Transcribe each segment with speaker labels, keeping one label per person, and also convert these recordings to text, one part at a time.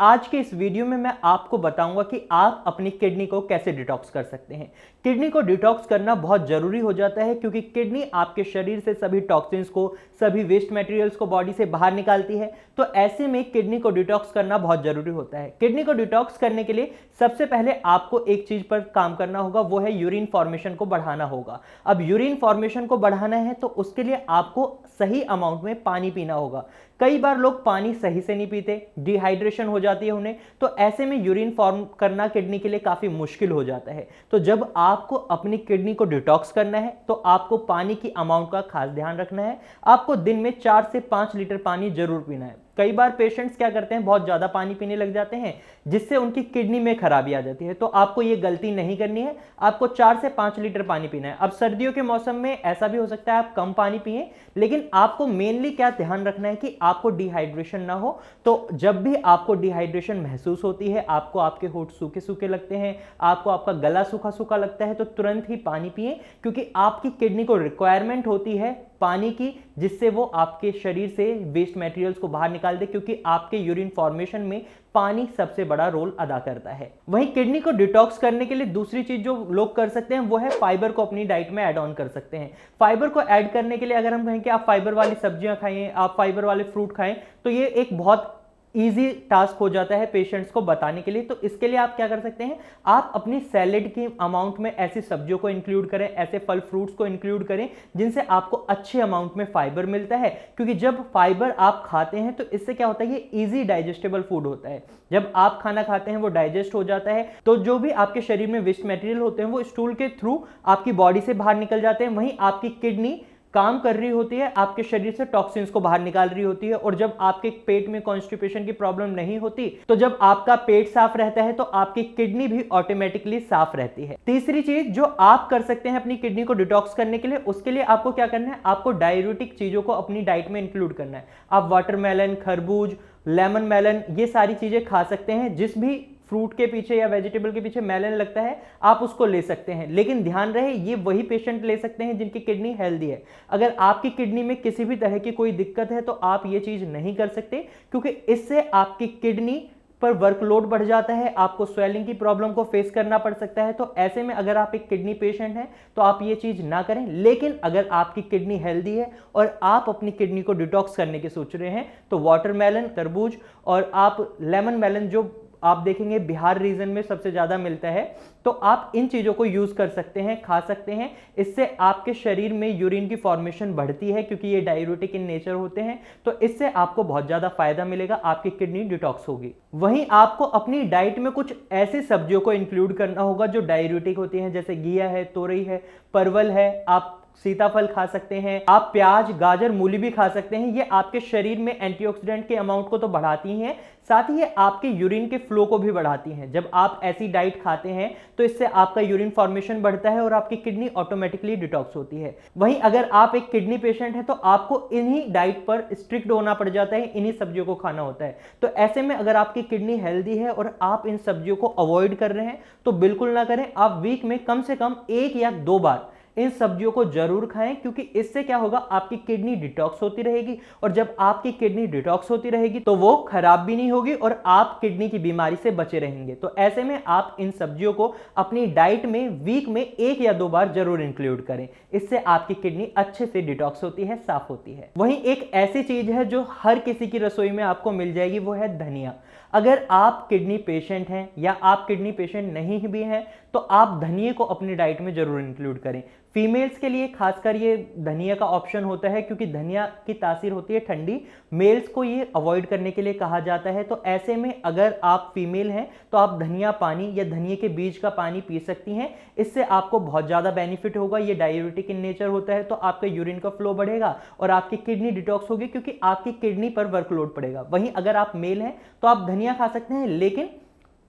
Speaker 1: आज के इस वीडियो में मैं आपको बताऊंगा कि आप अपनी किडनी को कैसे डिटॉक्स कर सकते हैं। किडनी को डिटॉक्स करना बहुत जरूरी हो जाता है क्योंकि किडनी आपके शरीर से सभी टॉक्सिन्स को, सभी वेस्ट मटेरियल्स को बॉडी से बाहर निकालती है। तो ऐसे में किडनी को डिटॉक्स करना बहुत जरूरी होता है। किडनी को डिटॉक्स करने के लिए सबसे पहले आपको एक चीज पर काम करना होगा, वो है यूरिन फॉर्मेशन को बढ़ाना होगा। अब यूरिन फॉर्मेशन को बढ़ाना है तो उसके लिए आपको सही अमाउंट में पानी पीना होगा। कई बार लोग पानी सही से नहीं पीते, डिहाइड्रेशन हो जाती है उन्हें, तो ऐसे में यूरिन फॉर्म करना किडनी के लिए काफी मुश्किल हो जाता है। तो जब आपको अपनी किडनी को डिटॉक्स करना है तो आपको पानी की अमाउंट का खास ध्यान रखना है। आपको दिन में 4 से 5 लीटर पानी जरूर पीना है। कई बार पेशेंट्स क्या करते हैं, बहुत ज्यादा पानी पीने लग जाते हैं जिससे उनकी किडनी में खराबी आ जाती है। तो आपको ये गलती नहीं करनी है, आपको 4 से 5 लीटर पानी पीना है। अब सर्दियों के मौसम में ऐसा भी हो सकता है आप कम पानी पिए, लेकिन आपको मेनली क्या ध्यान रखना है कि आपको डिहाइड्रेशन ना हो। तो जब भी आपको डिहाइड्रेशन महसूस होती है, आपको आपके होंठ सूखे सूखे लगते हैं, आपको आपका गला सूखा सूखा लगता है, तो तुरंत ही पानी पिए, क्योंकि आपकी किडनी को रिक्वायरमेंट होती है पानी की, जिससे वो आपके शरीर से वेस्ट मटेरियल्स को बाहर निकाल दे, क्योंकि आपके यूरिन फॉर्मेशन में पानी सबसे बड़ा रोल अदा करता है। वहीं किडनी को डिटॉक्स करने के लिए दूसरी चीज जो लोग कर सकते हैं वो है फाइबर को अपनी डाइट में ऐड ऑन कर सकते हैं। फाइबर को ऐड करने के लिए अगर हम कहें कि आप फाइबर वाली सब्जियां खाएं, आप फाइबर वाले फ्रूट खाएं, तो ये एक बहुत ईजी टास्क हो जाता है पेशेंट्स को बताने के लिए। तो इसके लिए आप क्या कर सकते हैं, आप अपनी सैलेड की अमाउंट में ऐसी सब्जियों को इंक्लूड करें, ऐसे फल फ्रूट्स को इंक्लूड करें जिनसे आपको अच्छे अमाउंट में फाइबर मिलता है। क्योंकि जब फाइबर आप खाते हैं तो इससे क्या होता है, ये ईजी डाइजेस्टेबल फूड होता है। जब आप खाना खाते हैं वो डाइजेस्ट हो जाता है, तो जो भी आपके शरीर में वेस्ट मटेरियल होते हैं वो स्टूल के थ्रू आपकी बॉडी से बाहर निकल जाते हैं। वहीं आपकी किडनी काम कर रही होती है, आपके शरीर से टॉक्सिन्स को बाहर निकाल रही होती है। और जब आपके पेट में कॉन्स्टिपेशन की प्रॉब्लम नहीं होती, तो जब आपका पेट साफ रहता है तो आपकी किडनी भी ऑटोमेटिकली साफ रहती है। तीसरी चीज जो आप कर सकते हैं अपनी किडनी को डिटॉक्स करने के लिए, उसके लिए आपको क्या करना है, आपको डाययूरेटिक चीजों को अपनी डाइट में इंक्लूड करना है। आप वाटरमेलन, खरबूज, लेमन मेलन, ये सारी चीजें खा सकते हैं। जिस भी फ्रूट के पीछे या वेजिटेबल के पीछे मेलन लगता है आप उसको ले सकते हैं, लेकिन ध्यान रहे ये वही पेशेंट ले सकते हैं जिनकी किडनी हेल्दी है। अगर आपकी किडनी में किसी भी तरह की कोई दिक्कत है तो आप ये चीज नहीं कर सकते, क्योंकि इससे आपकी किडनी पर वर्कलोड बढ़ जाता है, आपको स्वेलिंग की प्रॉब्लम को फेस करना पड़ सकता है। तो ऐसे में अगर आप एक किडनी पेशेंट हैं तो आप ये चीज ना करें। लेकिन अगर आपकी किडनी हेल्दी है और आप अपनी किडनी को डिटॉक्स करने की सोच रहे हैं तो वाटरमेलन, तरबूज और आप लेमन मेलन, जो आप देखेंगे बिहार रीजन में सबसे ज्यादा मिलता है, तो आप इन चीजों को यूज कर सकते हैं, खा सकते हैं। इससे आपके शरीर में यूरिन की फॉर्मेशन बढ़ती है, क्योंकि ये डाययूरेटिक इन नेचर होते हैं। तो इससे आपको बहुत ज्यादा फायदा मिलेगा, आपकी किडनी डिटॉक्स होगी। वहीं आपको अपनी डाइट में कुछ ऐसी सब्जियों को इंक्लूड करना होगा जो डाययूरेटिक होती हैं, जैसे घिया है, तोरई है, परवल है, आप सीताफल खा सकते हैं, आप प्याज, गाजर, मूली भी खा सकते हैं। ये आपके शरीर में एंटीऑक्सीडेंट के अमाउंट को तो बढ़ाती हैं, साथ ही ये आपके यूरिन के फ्लो को भी बढ़ाती हैं। जब आप ऐसी डाइट खाते हैं तो इससे आपका यूरिन फॉर्मेशन बढ़ता है और आपकी किडनी ऑटोमेटिकली डिटॉक्स होती है। वहीं अगर आप एक किडनी पेशेंट हैं तो आपको इन्हीं डाइट पर स्ट्रिक्ट होना पड़ जाता है, इन्हीं सब्जियों को खाना होता है। तो ऐसे में अगर आपकी किडनी हेल्दी है और आप इन सब्जियों को अवॉइड कर रहे हैं तो बिल्कुल ना करें। आप वीक में कम से कम 1 या 2 बार इन सब्जियों को जरूर खाएं, क्योंकि इससे क्या होगा, आपकी किडनी डिटॉक्स होती रहेगी। और जब आपकी किडनी डिटॉक्स होती रहेगी तो वो खराब भी नहीं होगी और आप किडनी की बीमारी से बचे रहेंगे। तो ऐसे में आप इन सब्जियों को अपनी डाइट में वीक में 1 या 2 बार जरूर इंक्लूड करें। इससे आपकी किडनी अच्छे से डिटॉक्स होती है, साफ होती है। वहीं एक ऐसी चीज है जो हर किसी की रसोई में आपको मिल जाएगी, वो है धनिया। अगर आप किडनी पेशेंट हैं या आप किडनी पेशेंट नहीं भी हैं तो आप धनिया को अपनी डाइट में जरूर इंक्लूड करें। फीमेल्स के लिए खासकर ये धनिया का ऑप्शन होता है, क्योंकि धनिया की तासीर होती है ठंडी, मेल्स को ये अवॉइड करने के लिए कहा जाता है। तो ऐसे में अगर आप फीमेल हैं तो आप धनिया पानी या धनिया के बीज का पानी पी सकती हैं। इससे आपको बहुत ज्यादा बेनिफिट होगा। ये डाययूरेटिक इन नेचर होता है, तो आपका यूरिन का फ्लो बढ़ेगा और आपकी किडनी डिटॉक्स होगी, क्योंकि आपकी किडनी पर वर्कलोड पड़ेगा। वहीं अगर आप मेल हैं तो आप धनिया खा सकते हैं, लेकिन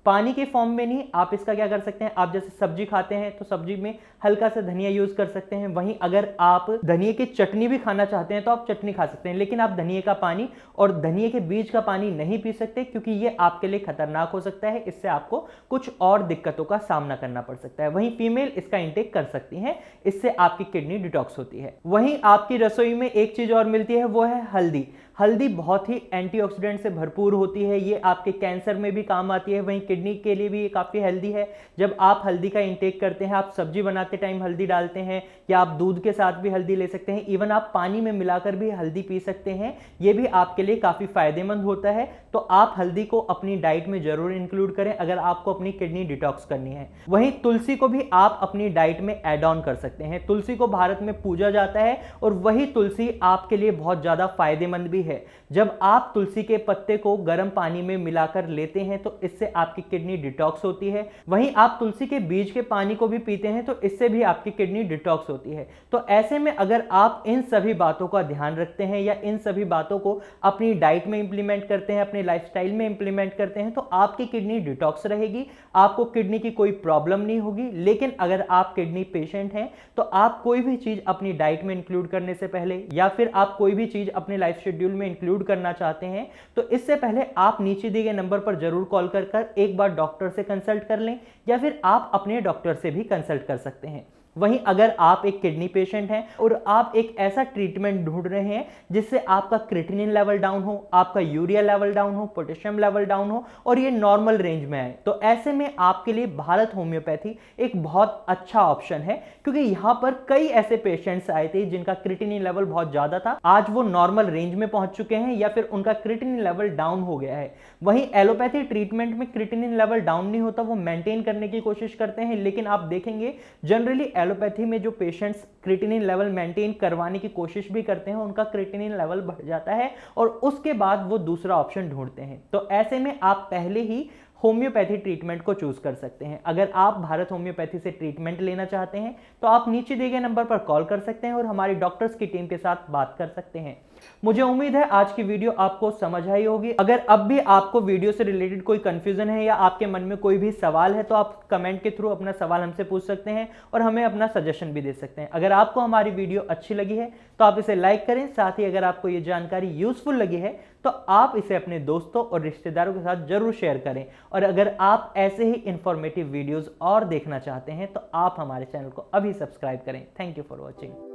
Speaker 1: पानी के फॉर्म में नहीं। आप इसका क्या कर सकते हैं, आप जैसे सब्जी खाते हैं तो सब्जी में हल्का सा धनिया यूज कर सकते हैं। वहीं अगर आप धनिया की चटनी भी खाना चाहते हैं तो आप चटनी खा सकते हैं, लेकिन आप धनिया का पानी और धनिया के बीज का पानी नहीं पी सकते, क्योंकि ये आपके लिए खतरनाक हो सकता है। इससे आपको कुछ और दिक्कतों का सामना करना पड़ सकता है। वहीं फीमेल इसका इंटेक कर सकती हैं, इससे आपकी किडनी डिटॉक्स होती है। वहीं आपकी रसोई में एक चीज और मिलती है, वो है हल्दी। हल्दी बहुत ही एंटीऑक्सीडेंट से भरपूर होती है, ये आपके कैंसर में भी काम आती है, वहीं किडनी के लिए भी ये काफ़ी हेल्दी है। जब आप हल्दी का इंटेक करते हैं, आप सब्जी बनाते टाइम हल्दी डालते हैं या आप दूध के साथ भी हल्दी ले सकते हैं, इवन आप पानी में मिलाकर भी हल्दी पी सकते हैं, ये भी आपके लिए काफ़ी फायदेमंद होता है। तो आप हल्दी को अपनी डाइट में जरूर इंक्लूड करें अगर आपको अपनी किडनी डिटॉक्स करनी है। वहीं तुलसी को भी आप अपनी डाइट में ऐड ऑन कर सकते हैं। तुलसी को भारत में पूजा जाता है और वही तुलसी आपके लिए बहुत ज़्यादा फायदेमंद भी है। जब आप तुलसी के पत्ते को गर्म पानी में मिलाकर लेते हैं तो इससे आपकी किडनी डिटॉक्स होती है। वहीं आप तुलसी के बीज के पानी को भी पीते हैं तो इससे भी आपकी किडनी डिटॉक्स होती है। तो ऐसे में अगर आप इन सभी बातों का ध्यान रखते हैं या इन सभी बातों को अपनी डाइट में इंप्लीमेंट करते हैं, अपने लाइफस्टाइल में इंप्लीमेंट करते हैं, तो आपकी किडनी डिटॉक्स रहेगी, आपको किडनी की कोई प्रॉब्लम नहीं होगी। लेकिन अगर आप किडनी पेशेंट हैं तो आप कोई भी चीज अपनी डाइट में इंक्लूड करने से पहले या फिर आप कोई भी चीज अपने लाइफ शेड्यूल में इंक्लूड करना चाहते हैं तो इससे पहले आप नीचे दिए गए नंबर पर जरूर कॉल कर एक बार डॉक्टर से कंसल्ट कर लें या फिर आप अपने डॉक्टर से भी कंसल्ट कर सकते हैं। वहीं अगर आप एक किडनी पेशेंट हैं और आप एक ऐसा ट्रीटमेंट ढूंढ रहे हैं जिससे आपका क्रिएटिनिन लेवल डाउन हो, आपका यूरिया लेवल डाउन हो, पोटेशियम लेवल डाउन हो और ये नॉर्मल रेंज में आए, तो ऐसे में आपके लिए भारत होम्योपैथी एक बहुत अच्छा ऑप्शन है। क्योंकि यहाँ पर कई ऐसे पेशेंट्स आए थे जिनका क्रिएटिनिन लेवल बहुत ज्यादा था, आज वो नॉर्मल रेंज में पहुंच चुके हैं या फिर उनका क्रिएटिनिन लेवल डाउन हो गया है। वहीं एलोपैथी ट्रीटमेंट में क्रिएटिनिन लेवल डाउन नहीं होता, वो मेंटेन करने की कोशिश करते हैं, लेकिन आप देखेंगे जनरली एलोपैथी में जो पेशेंट्स क्रिएटिनिन लेवल मेंटेन करवाने की कोशिश भी करते हैं उनका क्रिएटिनिन लेवल बढ़ जाता है और उसके बाद वो दूसरा ऑप्शन ढूंढते हैं। तो ऐसे में आप पहले ही होम्योपैथी ट्रीटमेंट को चूज कर सकते हैं। अगर आप भारत होम्योपैथी से ट्रीटमेंट लेना चाहते हैं तो आप नीचे दिए गए नंबर पर कॉल कर सकते हैं और हमारी डॉक्टर्स की टीम के साथ बात कर सकते हैं। मुझे उम्मीद है आज की वीडियो आपको समझ आई होगी। अगर अब भी आपको वीडियो से रिलेटेड कोई कंफ्यूजन है या आपके मन में कोई भी सवाल है तो आप कमेंट के थ्रू अपना सवाल हमसे पूछ सकते हैं और हमें अपना सजेशन भी दे सकते हैं। अगर आपको हमारी वीडियो अच्छी लगी है तो आप इसे लाइक करें, साथ ही अगर आपको ये जानकारी यूजफुल लगी है तो आप इसे अपने दोस्तों और रिश्तेदारों के साथ जरूर शेयर करें। और अगर आप ऐसे ही इंफॉर्मेटिव वीडियोस और देखना चाहते हैं तो आप हमारे चैनल को अभी सब्सक्राइब करें। Thank you for watching.